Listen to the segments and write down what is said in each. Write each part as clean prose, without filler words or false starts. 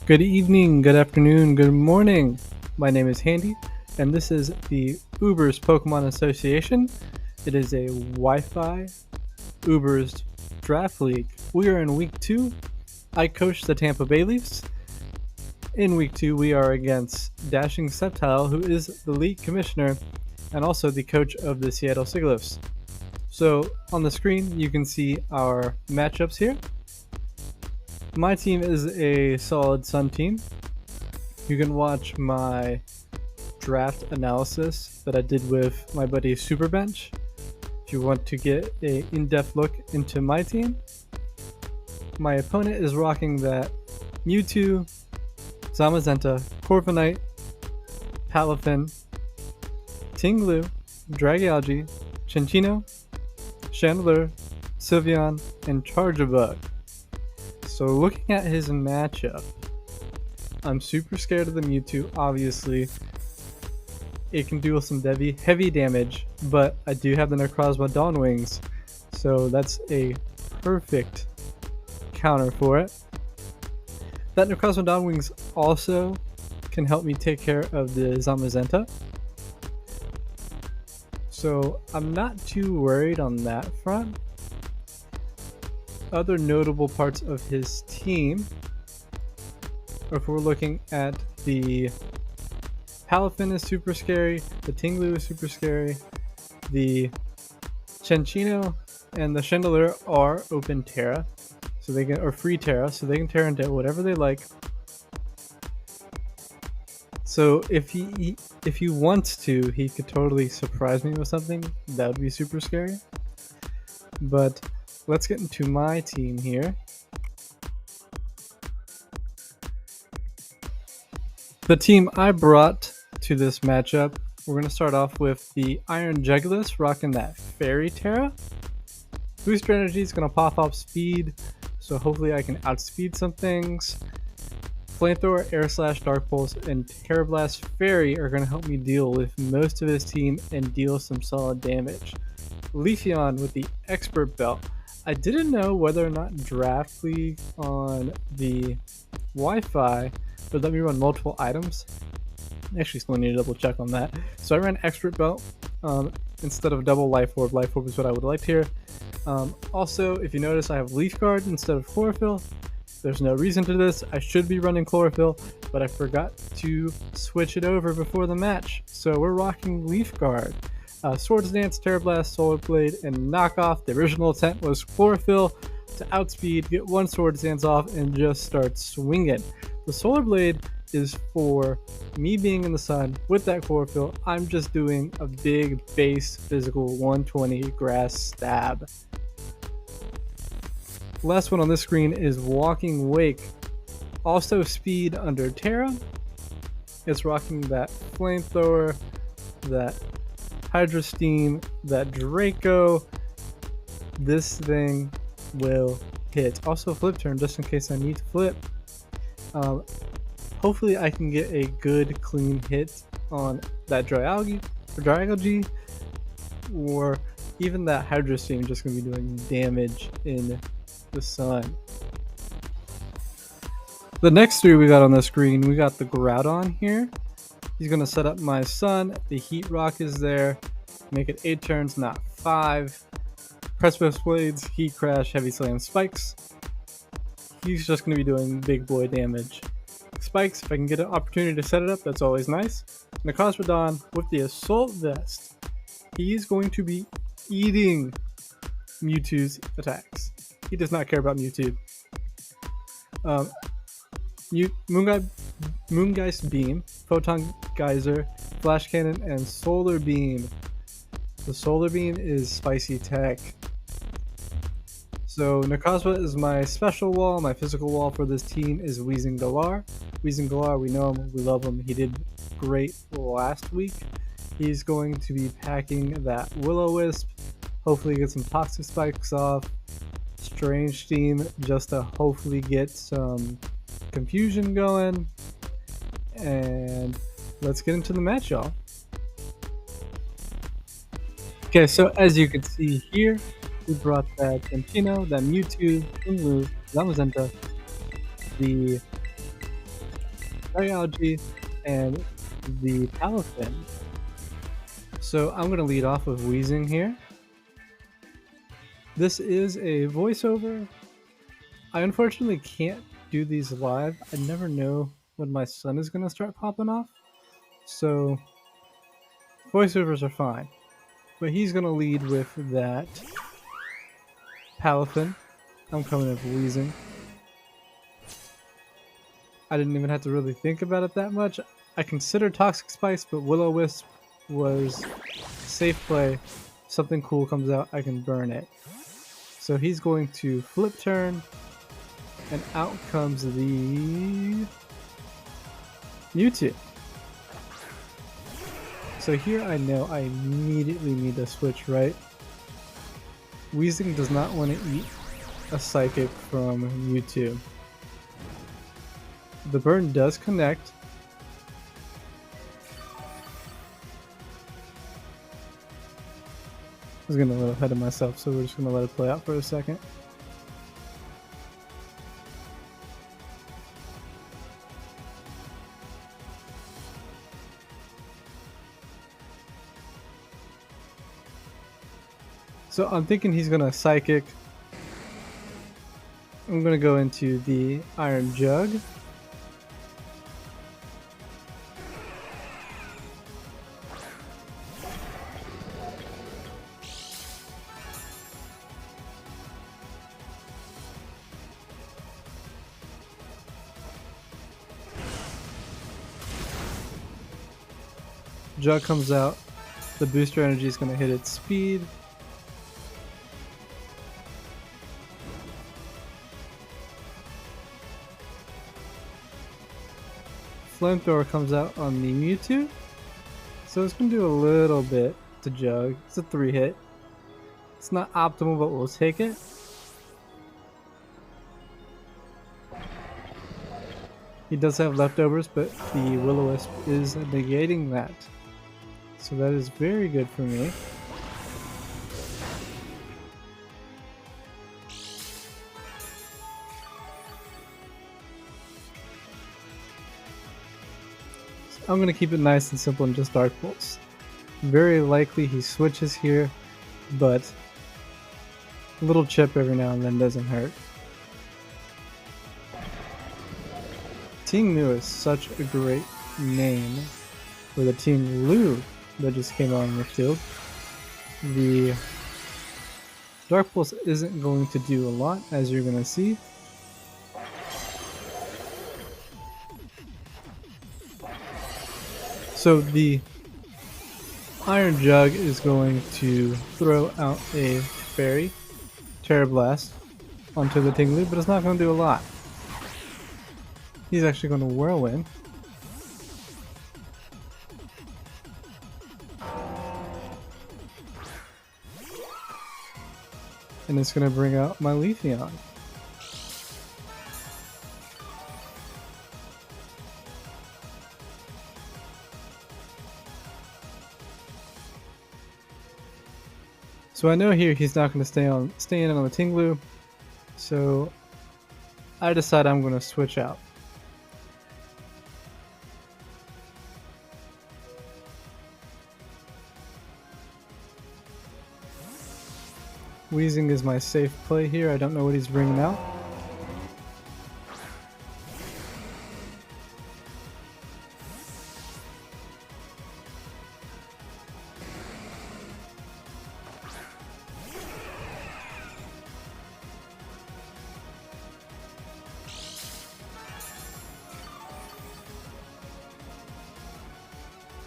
Good evening, good afternoon, good morning. My name is Handy, and this is the Uber's Pokemon Association. It is a Wi-Fi Uber's Draft League. We are in Week 2. I coach the Tampa Bay Leafs. In Week 2, we are against Dashing Sceptile, who is the league commissioner and also the coach of the Seattle Sigilyphs. So on the screen, you can see our matchups here. My team is a solid Sun team. You can watch my draft analysis that I did with my buddy Superbench if you want to get an in-depth look into my team. My opponent is rocking that Mewtwo, Zamazenta, Corviknight, Palafin, Tinglu, Dragalge, Chinchino, Chandler, Sylveon, and Charjabug. So looking at his matchup, I'm super scared of the Mewtwo, obviously. It can do some heavy damage, but I do have the Necrozma Dawn Wings, so that's a perfect counter for it. That Necrozma Dawn Wings also can help me take care of the Zamazenta. So I'm not too worried on that front. Other notable parts of his team, if we're looking at the Palafin is super scary, the Tinglu is super scary, the Chinchino and the Chandler are open Terra, so they can, or free Terra, so they can Terra into whatever they like. So if he wants to, he could totally surprise me with something. That would be super scary. But let's get into my team here. The team I brought to this matchup, we're going to start off with the Iron Jugulis rocking that Fairy Terra. Boost Energy is going to pop up speed, so hopefully I can outspeed some things. Flamethrower, Air Slash, Dark Pulse, and Terra Blast Fairy are going to help me deal with most of his team and deal some solid damage. Leafeon with the Expert Belt. I didn't know whether or not Draft League on the Wi-Fi would let me run multiple items. I actually still need to double check on that. So I ran Expert Belt instead of double Life Orb. Life Orb is what I would like here. Also, if you notice, I have Leaf Guard instead of Chlorophyll. There's no reason to this. I should be running Chlorophyll, but I forgot to switch it over before the match. So we're rocking Leaf Guard. Swords Dance, Terra Blast, Solar Blade, and Knockoff. The original intent was Chlorophyll to outspeed, get one Swords Dance off, and just start swinging. The Solar Blade is for me being in the sun with that Chlorophyll. I'm just doing a big base physical 120 grass stab. Last one on this screen is Walking Wake. Also speed under Terra. It's rocking that Flamethrower, that Hydro Steam, that Draco. This thing will hit. Also Flip Turn just in case I need to flip. Hopefully I can get a good clean hit on that Dragalge, or even that Hydro Steam just going to be doing damage in the sun. The next three we got on the screen, we got the Groudon here. He's going to set up my sun. The Heat Rock is there. Make it 8 turns, not 5. Precipice Blades, Heat Crash, Heavy Slam, Spikes. He's just going to be doing big boy damage. Spikes, if I can get an opportunity to set it up, that's always nice. Necrozma with the Assault Vest. He's going to be eating Mewtwo's attacks. He does not care about Mewtwo. Moongeist Beam, Photon Geyser, Flash Cannon, and Solar Beam. The Solar Beam is spicy tech. So Necrozma is my special wall. My physical wall for this team is Weezing Galar. Weezing Galar, we know him, we love him. He did great last week. He's going to be packing that Will-O-Wisp. Hopefully get some Toxic Spikes off. Strange Steam just to hopefully get some confusion going. And let's get into the match, y'all. Okay, so as you can see here, we brought that Chinchino, that Mewtwo, Tinglu, Zamazenta, the berry algae, and the Palafin. So I'm going to lead off with wheezing here. This is a voiceover. I unfortunately can't do these live. I never know when my sun is going to start popping off. So voiceovers are fine. But he's going to lead with that Palafin. I'm coming with wheezing. I didn't even have to really think about it that much. I considered Toxic Spice, but Will-O-Wisp was safe play. If something cool comes out, I can burn it. So he's going to flip turn, and out comes the Mewtwo. So here I know I immediately need to switch right. Wheezing does not want to eat a Psychic from Mewtwo. The burn does connect. I was getting a little ahead of myself, so we're just going to let it play out for a second. So I'm thinking he's going to Psychic. I'm going to go into the Iron Jug. Jug comes out. The booster energy is going to hit its speed. Flamethrower comes out on the Mewtwo. So it's going to do a little bit to Jug. It's a 3-hit. It's not optimal, but we'll take it. He does have leftovers, but the Will-O-Wisp is negating that. So that is very good for me. So I'm going to keep it nice and simple and just Dark Pulse. Very likely he switches here, but a little chip every now and then doesn't hurt. Team New is such a great name for the Team Lu that just came on the field. The Dark Pulse isn't going to do a lot, as you're going to see. So the Iron Jug is going to throw out a Fairy, Terra Blast, onto the Tinglu, but it's not going to do a lot. He's actually going to Whirlwind. And it's going to bring out my Leafeon. So I know here he's not going to stay in on the Tinglu. So I decide I'm going to switch out. Wheezing is my safe play here. I don't know what he's bringing out.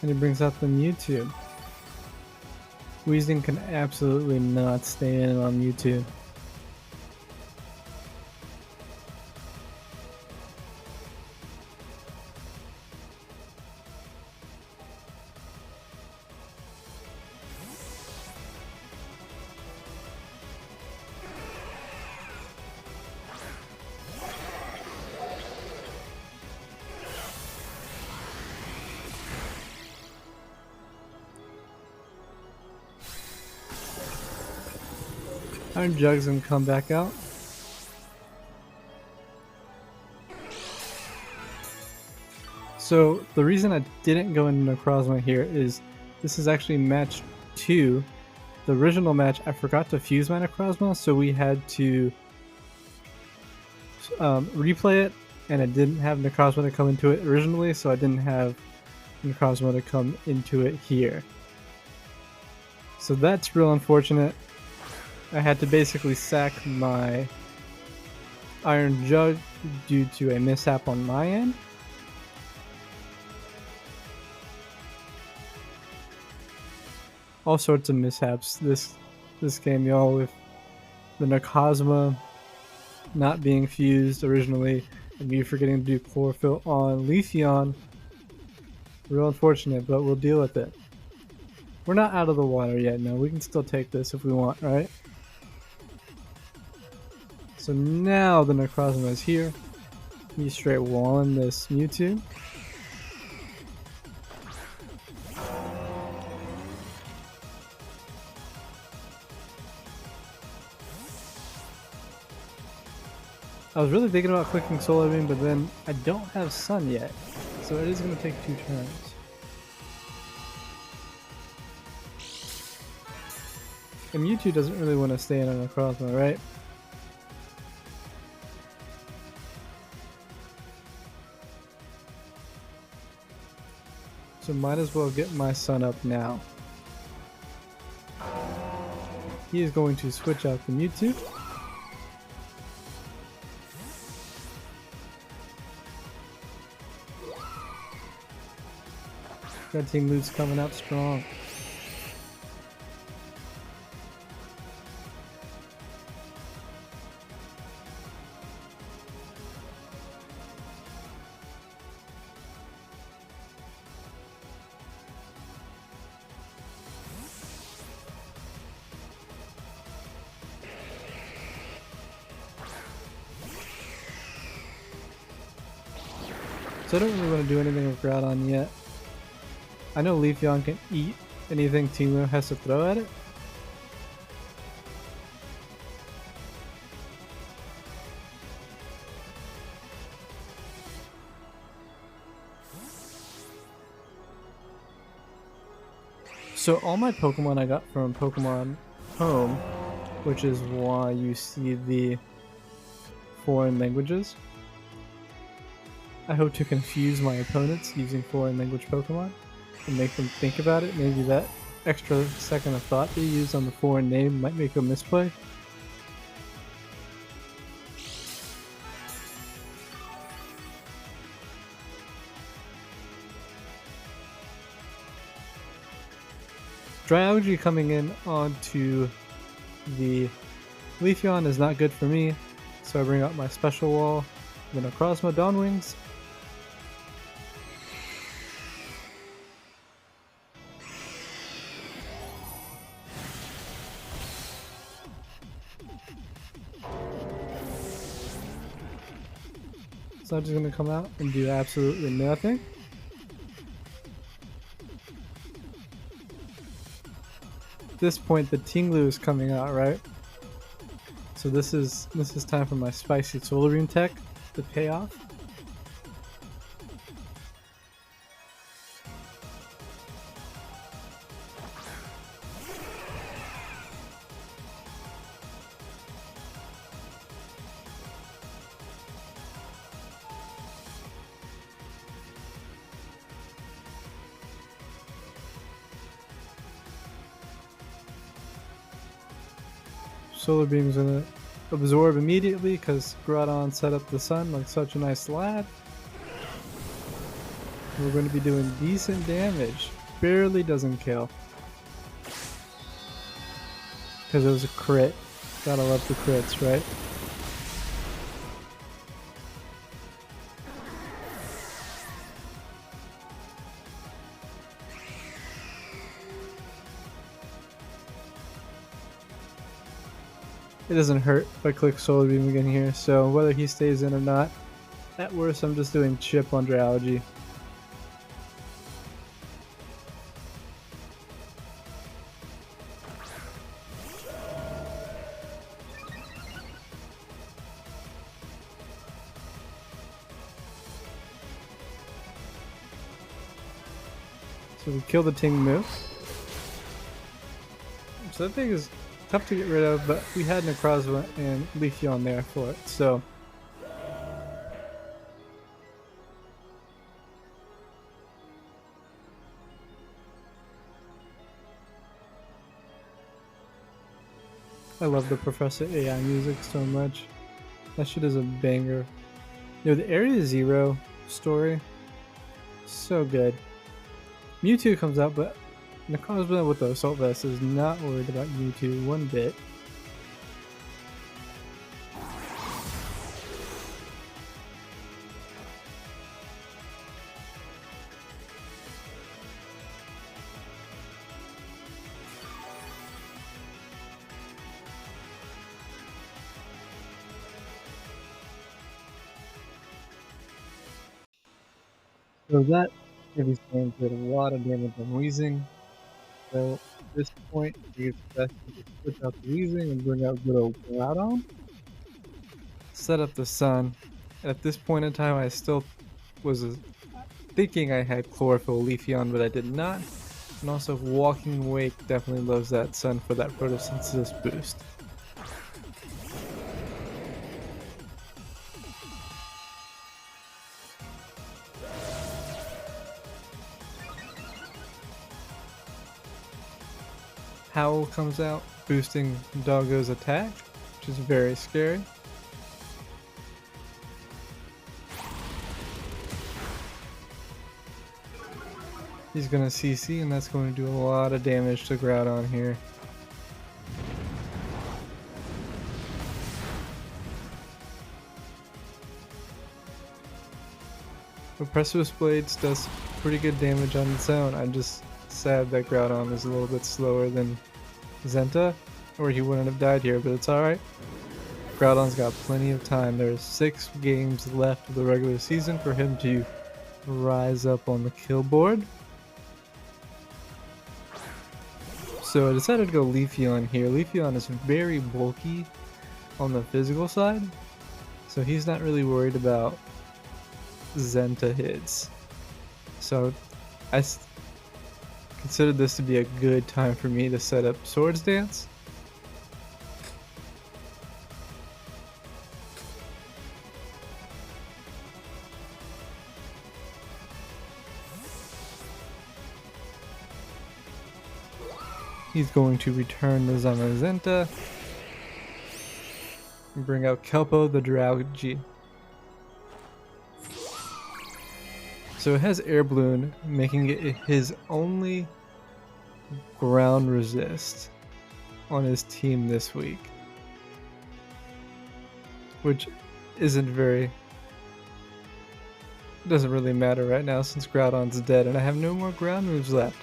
And he brings out the Mewtwo. Wheezing can absolutely not stay in on Mewtwo. Iron Jug's gonna come back out. So the reason I didn't go into Necrozma here is this is actually match 2. The original match, I forgot to fuse my Necrozma, so we had to replay it, and it didn't have Necrozma to come into it originally, so I didn't have Necrozma to come into it here. So that's real unfortunate. I had to basically sack my Iron Jug due to a mishap on my end. All sorts of mishaps this game, y'all, with the Necrozma not being fused originally and me forgetting to do Chlorophyll on Leafeon. Real unfortunate, but we'll deal with it. We're not out of the water yet, no. We can still take this if we want, right? So now the Necrozma is here. He's straight walling this Mewtwo. I was really thinking about clicking Solar Beam, but then I don't have Sun yet, so it is going to take 2 turns. And Mewtwo doesn't really want to stay in a Necrozma, right? So might as well get my Sun up now. He is going to switch out the Mewtwo. Red Team Loot's coming out strong. So I don't really want to do anything with Groudon yet. I know Leafeon can eat anything Teemo has to throw at it. So all my Pokemon I got from Pokemon Home, which is why you see the foreign languages. I hope to confuse my opponents using foreign language Pokemon and make them think about it. Maybe that extra second of thought they use on the foreign name might make a misplay. Dry Algae coming in onto the Leafeon is not good for me, so I bring out my Special Wall, then Necrozma Dawnwings. So I'm just going to come out and do absolutely nothing. At this point, the Tinglu is coming out, right? So this is time for my spicy Solar Beam tech to pay off. Solar Beam's gonna absorb immediately because Groudon set up the sun like such a nice lad. We're going to be doing decent damage. Barely doesn't kill. Because it was a crit. Gotta love the crits, right? It doesn't hurt if I click Solar Beam again here, so whether he stays in or not, at worst I'm just doing chip on Algae. So we kill the Ting Moo. So that thing is tough to get rid of, but we had Necrozma and Leafeon there for it, so... I love the Professor AI music so much. That shit is a banger. Yo, the Area Zero story, so good. Mewtwo comes out, but Necrozma with the Assault Vest is not worried about Mewtwo one bit. So that heavy slam did a lot of damage on Weezing. So at this point, it's best to just switch out the Weezing and bring out good old Groudon. Set up the Sun. At this point in time, I still was thinking I had Chlorophyll Leafeon, but I did not. And also, Walking Wake definitely loves that Sun for that Photosynthesis boost. Howl comes out, boosting Doggo's attack, which is very scary. He's gonna CC, and that's going to do a lot of damage to Groudon here. Precipice Blades does pretty good damage on its own. I'm just sad that Groudon is a little bit slower than Zenta, or he wouldn't have died here, but it's alright. Groudon's got plenty of time. There's 6 games left of the regular season for him to rise up on the kill board. So I decided to go Leafeon here. Leafeon is very bulky on the physical side, so he's not really worried about Zenta hits. So I considered this to be a good time for me to set up Swords Dance. He's going to return the Zamazenta and bring out Kelpo the Drowgy. So it has Air Balloon, making it his only ground resist on his team this week. Which isn't doesn't really matter right now since Groudon's dead and I have no more ground moves left.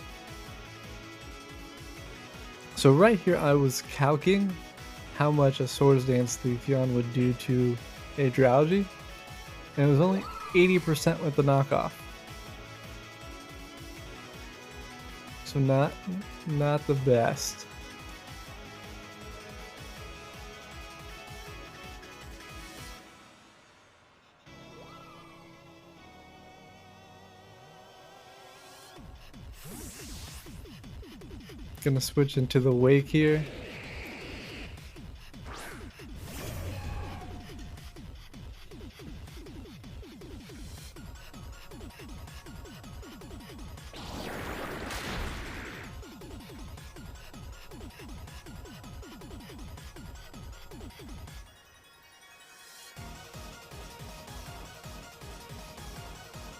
So right here I was calculating how much a Swords Dance Leafeon would do to a Drowgy, and it was only 80% with the knockoff. So not the best. Gonna switch into the Wake here.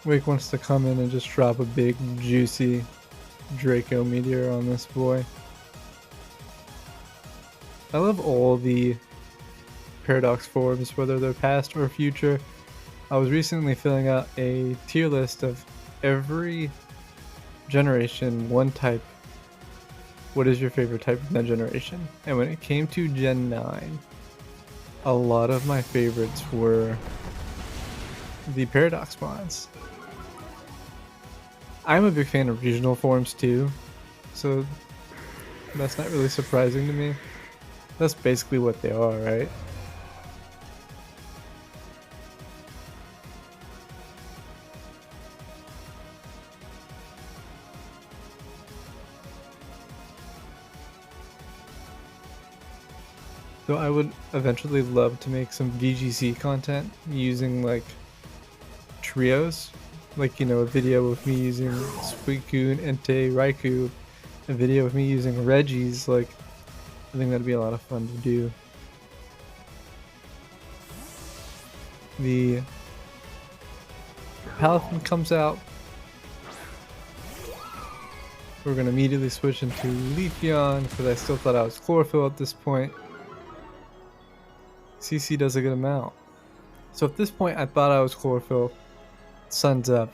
Wake wants to come in and just drop a big juicy Draco Meteor on this boy. I love all the Paradox forms, whether they're past or future. I was recently filling out a tier list of every generation, one type. What is your favorite type of that generation? And when it came to Gen 9, a lot of my favorites were the Paradox mons. I'm a big fan of regional forms too, so that's not really surprising to me. That's basically what they are, right? So I would eventually love to make some VGC content using like trios, like, you know, a video of me using Suicune, Entei, Raikou, a video of me using Regis. Like, I think that'd be a lot of fun to do. The Paladin comes out. We're gonna immediately switch into Leafeon because I still thought I was Chlorophyll at this point. CC does a good amount. So at this point I thought I was Chlorophyll. Sun's up.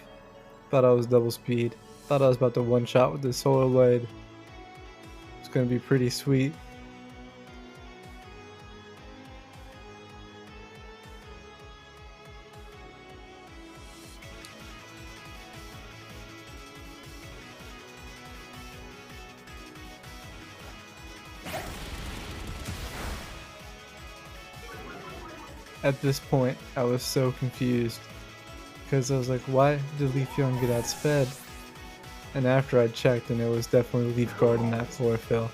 Thought I was double speed. Thought I was about to one shot with the Solar Blade. It's gonna be pretty sweet. At this point, I was so confused because I was like, why did Leafeon get outsped? And after I checked, and it was definitely Leaf Guard and not Chlorophyll.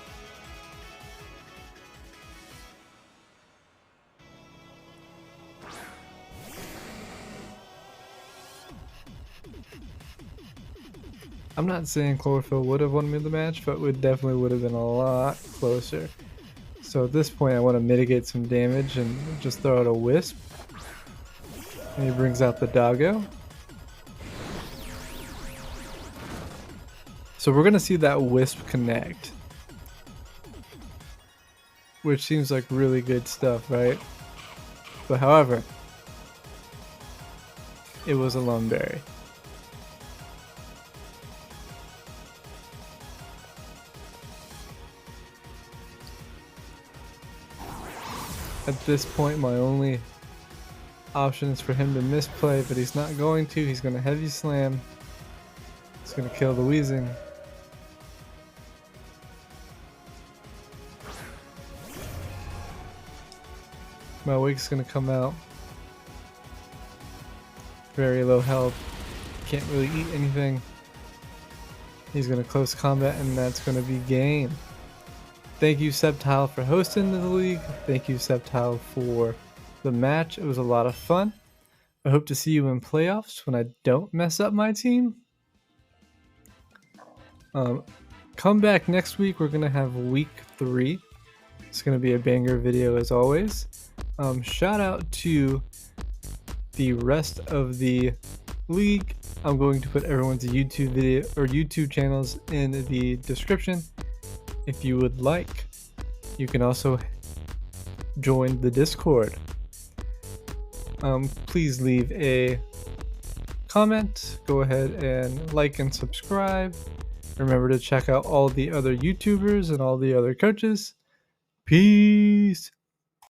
I'm not saying Chlorophyll would have won me the match, but it definitely would have been a lot closer. So at this point I want to mitigate some damage and just throw out a Wisp. And he brings out the Doggo. So we're going to see that Wisp connect. Which seems like really good stuff, right? But however, it was a Lone Berry. At this point, my only option is for him to misplay, but he's not going to. He's going to Heavy Slam. He's going to kill the Weezing. My Wake's going to come out. Very low health. Can't really eat anything. He's going to close combat, and that's going to be game. Thank you, Sceptile, for hosting the league. Thank you, Sceptile, for the match. It was a lot of fun. I hope to see you in playoffs when I don't mess up my team. Come back next week. We're going to have week 3. It's going to be a banger video as always. Shout out to the rest of the league. I'm going to put everyone's YouTube video or YouTube channels in the description. If you would like, you can also join the Discord. Please leave a comment. Go ahead and like and subscribe. Remember to check out all the other YouTubers and all the other coaches. Peace.